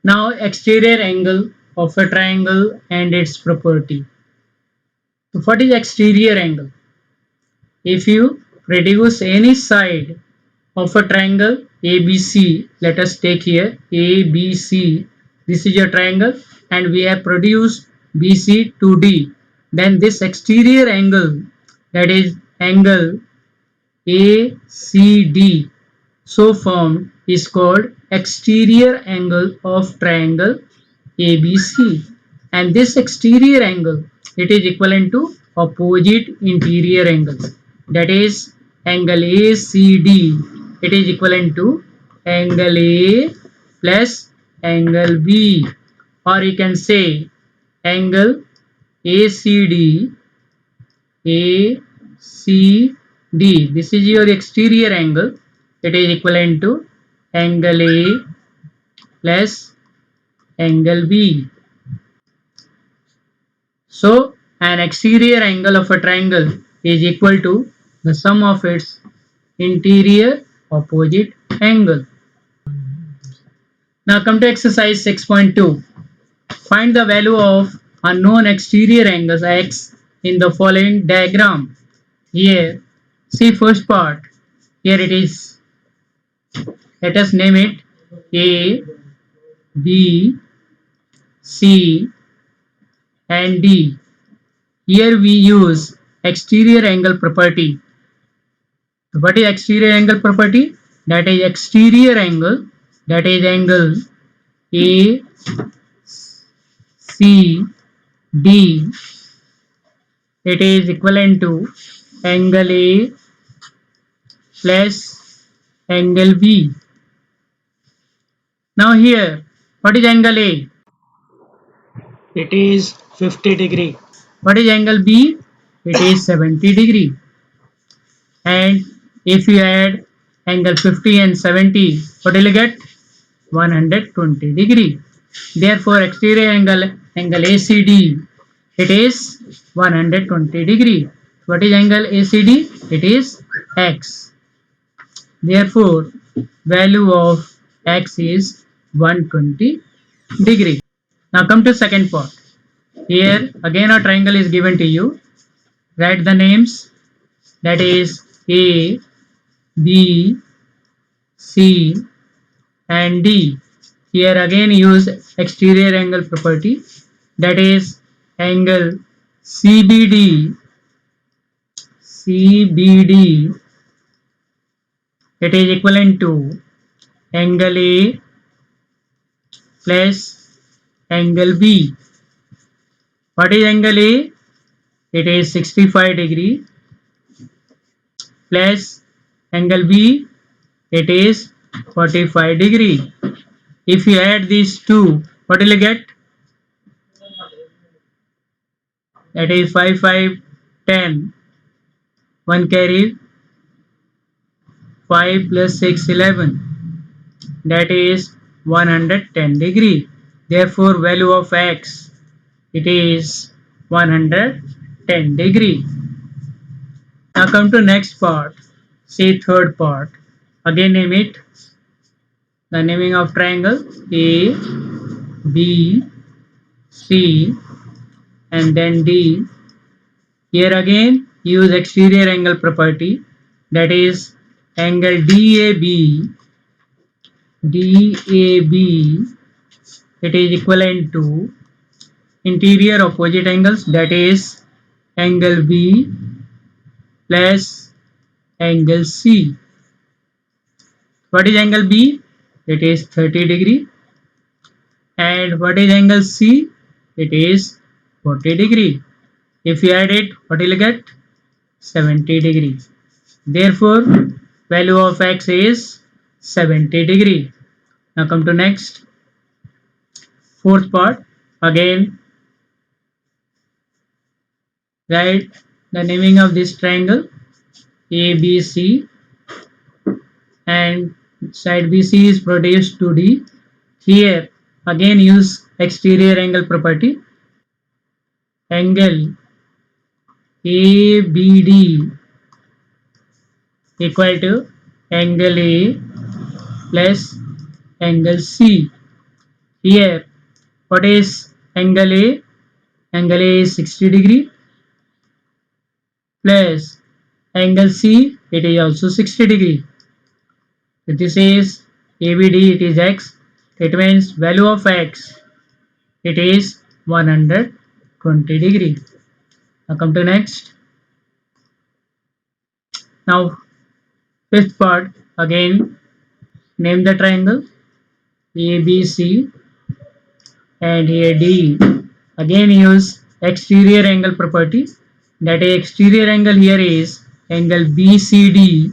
Now exterior angle of a triangle and its property. So what is exterior angle? If you reduce any side of a triangle ABC, let us take here ABC, this is a triangle and we have produced BC to D, then this exterior angle, that is angle ACD so formed, is called exterior angle of triangle ABC, and this exterior angle, it is equivalent to opposite interior angle, that is angle ACD, it is equivalent to angle A plus angle B, or you can say angle ACD, this is your exterior angle, it is equivalent to angle A plus angle B. So an exterior angle of a triangle is equal to the sum of its interior opposite angle. Now come to exercise 6.2. Find the value of unknown exterior angles x in the following diagram. Here, see first part. Here it is. Let us name it A, B, C and D. Here we use exterior angle property. What is exterior angle property? That is exterior angle, that is angle A, C, D, it is equivalent to angle A plus angle B. Now here, what is angle A? It is 50 degree. What is angle B? It is 70 degree. And if you add angle 50 and 70, what will you get? 120 degree. Therefore, exterior angle ACD, it is 120 degree. What is angle ACD? It is x. Therefore, value of x is 120 degree. Now come to second part. Here again a triangle is given to you. Write the names, that is A, B, C and D. Here again use exterior angle property, that is angle CBD, it is equivalent to angle A plus angle B. What is angle A? It is 65 degree plus angle B, it is 45 degree. If you add these two, what will you get? That is 5, 5, 10. 1 carry 5 plus 6, 11. That is 110 degree. Therefore, value of x, it is 110 degree. Now come to next part. See third part. Again name it. The naming of triangle A, B, C and then D. Here again use exterior angle property, that is angle DAB, it is equivalent to interior opposite angles, that is angle B plus angle C. What is angle B? It is 30 degree. And what is angle C? It is 40 degree. If you add it, what will you get? 70 degree. Therefore, value of x is 70 degree. Now come to next. Fourth part. Again, write the naming of this triangle ABC, and side BC is produced to D. Here again use exterior angle property, angle ABD equal to angle A plus angle C. Here, what is angle A? Angle A is 60 degree plus angle C, it is also 60 degree. So this is ABD, it is x. It means value of x, it is 120 degree. Now come to next. Now fifth part, again name the triangle ABC and here D. Again use exterior angle property. That is exterior angle here is angle BCD.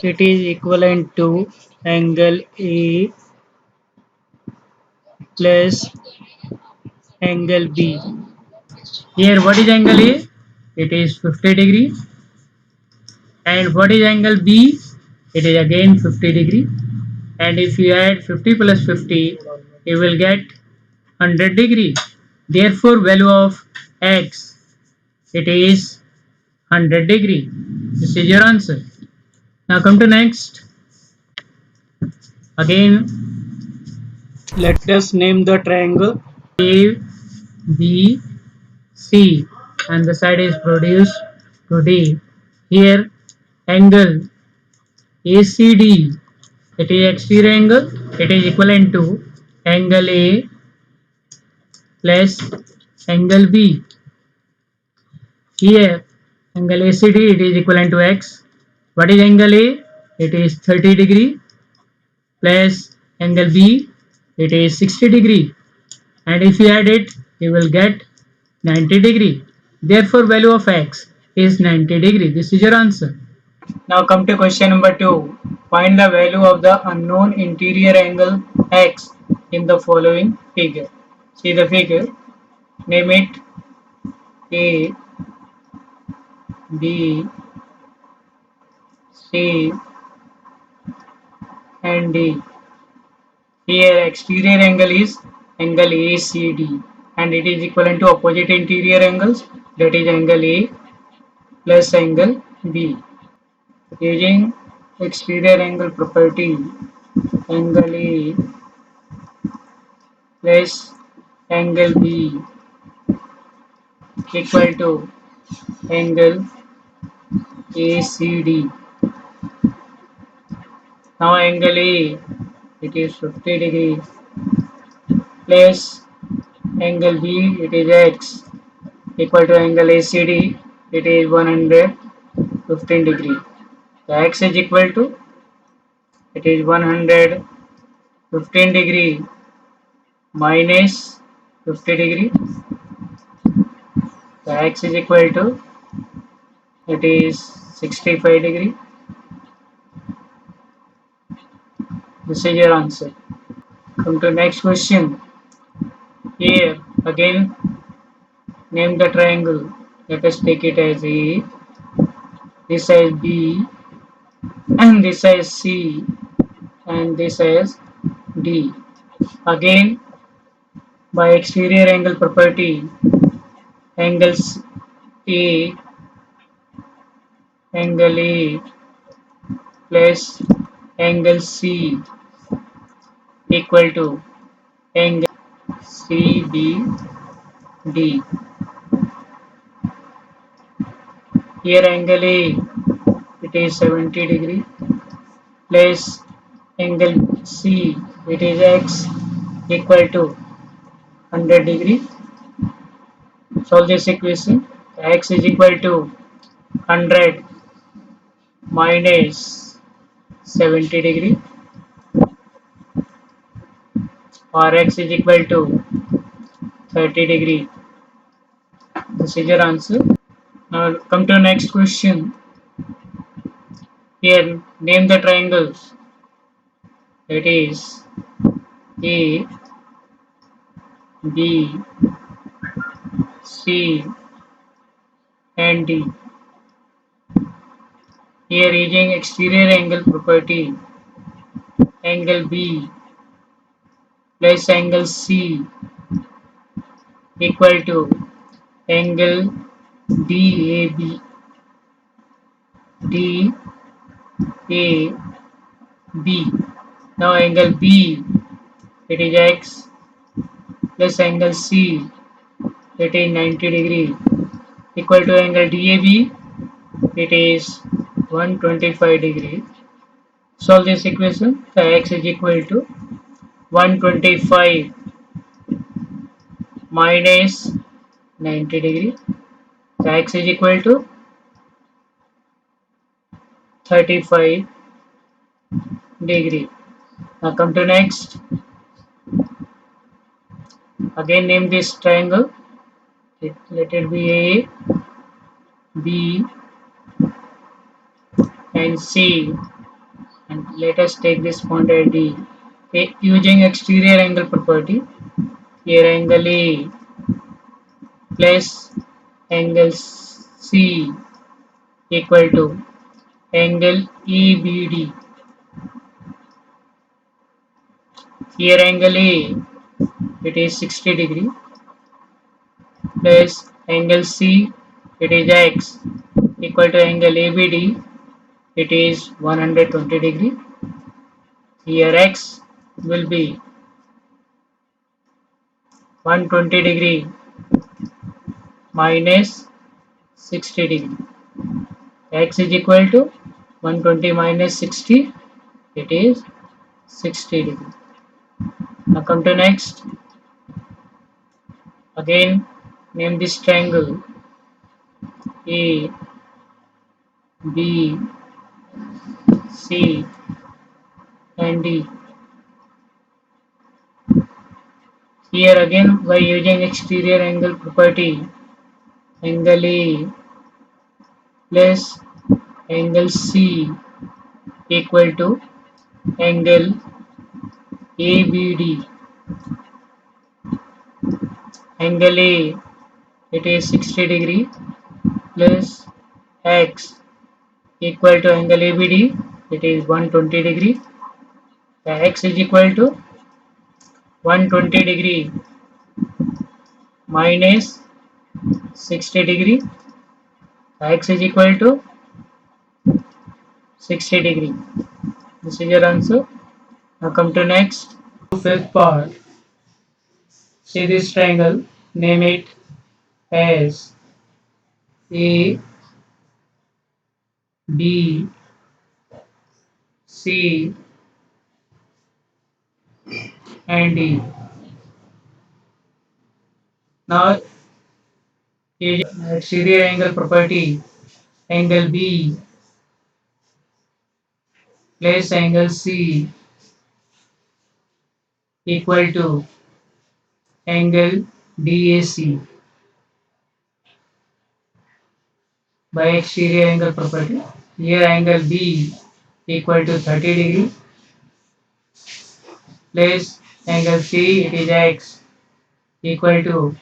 It is equivalent to angle A plus angle B. Here what is angle A? It is 50 degree. And what is angle B? It is again 50 degree. And if you add 50 plus 50, you will get 100 degree. Therefore value of x, it is 100 degree. This is your answer. Now come to next. Again let us name the triangle A B C and the side is produced to D. Here angle ACD, it is exterior angle, it is equivalent to angle A plus angle B. Here angle ACD, it is equivalent to x. What is angle A? It is 30 degree plus angle B, it is 60 degree. And if you add it, you will get 90 degree. Therefore value of x is 90 degree. This is your answer. Now come to question number 2. Find the value of the unknown interior angle x in the following figure. See the figure. Name it A, B, C and D. Here exterior angle is angle ACD and it is equivalent to opposite interior angles, that is angle A plus angle B. Using exterior angle property, angle A plus angle B equal to angle ACD. Now angle A, it is 50 degree plus angle B, it is x equal to angle ACD, it is 115 degree. The x is equal to, it is 115 degree minus 50 degree. The x is equal to, it is 65 degree. This is your answer. Come to next question. Here again name the triangle. Let us take it as A, this as B, and this as C, and this as D. Again by exterior angle property, angles A, angle A plus angle C equal to angle CBD. Here angle A, it is 70 degree plus angle C, it is x equal to 100 degree. Solve this equation. X is equal to 100 minus 70 degree, or x is equal to 30 degree. This is your answer. Now come to next question. Here name the triangles. That is A, B, C and D. Here using exterior angle property, angle B plus angle C equal to angle DAB, DAB. Now angle B, it is x, plus angle C, it is 90 degree, equal to angle DAB, it is 125 degree. Solve this equation. The x is equal to 125 minus 90 degree. The x is equal to 35 degree. Now come to next. Again name this triangle. Let it be A, B, and C. And let us take this point at D. Okay, using exterior angle property, here angle A plus angle C equal to angle EBD. Here angle A, it is 60 degree, plus angle C, it is x, equal to angle ABD, it is 120 degree. Here x will be 120 degree minus 60 degree. X is equal to 120 minus 60, it is 60 degree. Now come to next. Again name this triangle A, B, C, and D. Here again by using exterior angle property, angle A plus angle C equal to angle ABD. Angle A, it is 60 degree, plus x equal to angle ABD, it is 120 degree. The x is equal to 120 degree minus 60 degree. The x is equal to 60 degree. This is your answer. Now come to next. Fifth part. See this triangle. Name it as A, B, C, and D. Now using exterior angle property, angle B plus angle C equal to angle DAC. By exterior angle property, here angle B equal to 30 degree, plus angle C, it is x, equal to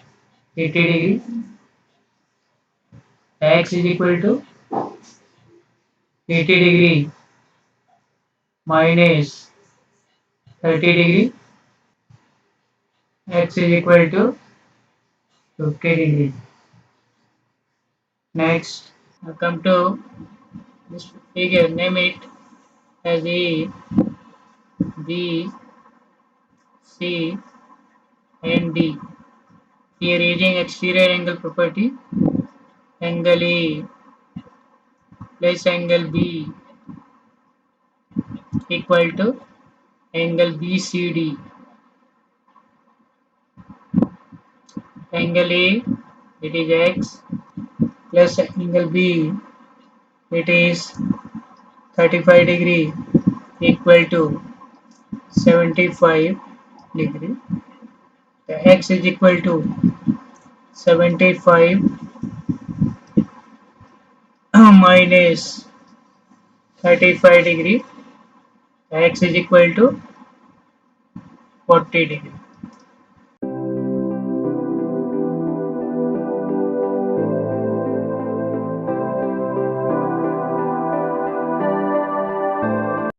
80 degree. X is equal to 80 degree minus 30 degree. X is equal to 50 degree. Next, now come to this figure. Name it as A, B, C, and D. Here using exterior angle property, angle A plus angle B equal to angle BCD. Angle A, it is x, plus angle B, it is 35 degree, equal to 75 degree. The x is equal to 75 minus 35 degree. The x is equal to 40 degree.